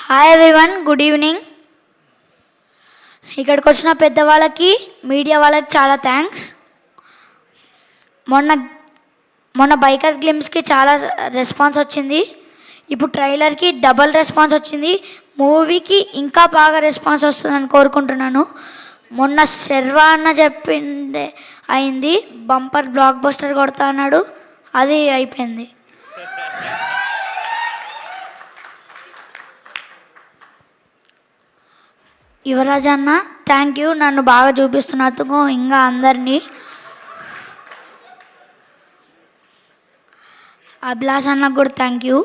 Hi everyone, good evening. ఇక్కడికి వచ్చిన పెద్దవాళ్ళకి, మీడియా వాళ్ళకి చాలా థ్యాంక్స్. మొన్న బైకర్ గ్లిమ్స్కి చాలా రెస్పాన్స్ వచ్చింది. ఇప్పుడు ట్రైలర్కి డబల్ రెస్పాన్స్ వచ్చింది. మూవీకి ఇంకా బాగా రెస్పాన్స్ వస్తుందని కోరుకుంటున్నాను. మొన్న శర్వా అన్న చెప్పిండే అయింది, బంపర్ బ్లాక్ బస్టర్ కొడతా అన్నాడు, అది అయిపోయింది. యువరాజ్ అన్న థ్యాంక్ యూ, నన్ను బాగా చూపిస్తున్నందుకు. ఇంకా అందరినీ, అభిలాష్ అన్నకు కూడా థ్యాంక్ యూ.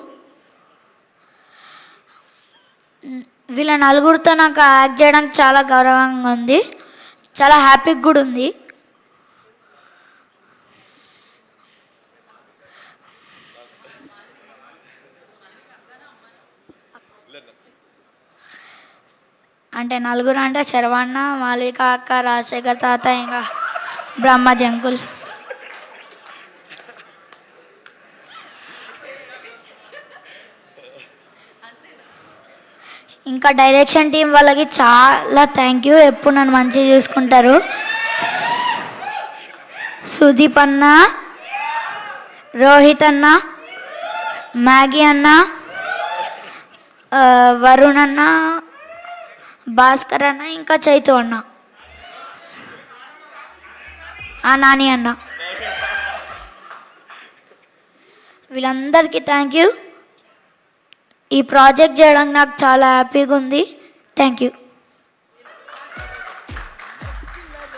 వీళ్ళ నలుగురితో నాకు యాక్ట్ చేయడానికి చాలా గౌరవంగా ఉంది, చాలా హ్యాపీగా కూడా ఉంది. అంటే నలుగురు అంటే శర్వన్న, మాలిక అక్క, రాజశేఖర్ తాత, ఇంకా బ్రహ్మజీ అంకుల్. ఇంకా డైరెక్షన్ టీం వాళ్ళకి చాలా థ్యాంక్ యూ, ఎప్పుడు నన్ను మంచిగా చూసుకుంటారు. సుదీప్ అన్న, రోహిత్ అన్న, మ్యాగీ అన్న, వరుణ్ అన్న, భాస్కర్ అన్న, ఇంకా చైతు అన్న, నాని అన్న, వీళ్ళందరికీ థ్యాంక్ యూ. ఈ ప్రాజెక్ట్ చేయడానికి నాకు చాలా హ్యాపీగా ఉంది. Thank you.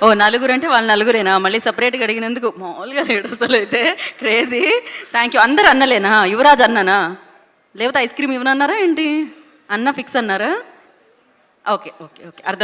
ఓ నలుగురు అంటే వాళ్ళు నలుగురేనా? మళ్ళీ సపరేట్గా అడిగినందుకు మామూలుగా లేడు అసలు, అయితే క్రేజీ. Thank you. అందరు అన్నలేనా? యువరాజ్ అన్ననా, లేకపోతే ఐస్ క్రీమ్ ఇవ్వనన్నారా ఏంటి? అన్న ఫిక్స్ అన్నారా? ఓకే ఓకే ఓకే, అర్థం.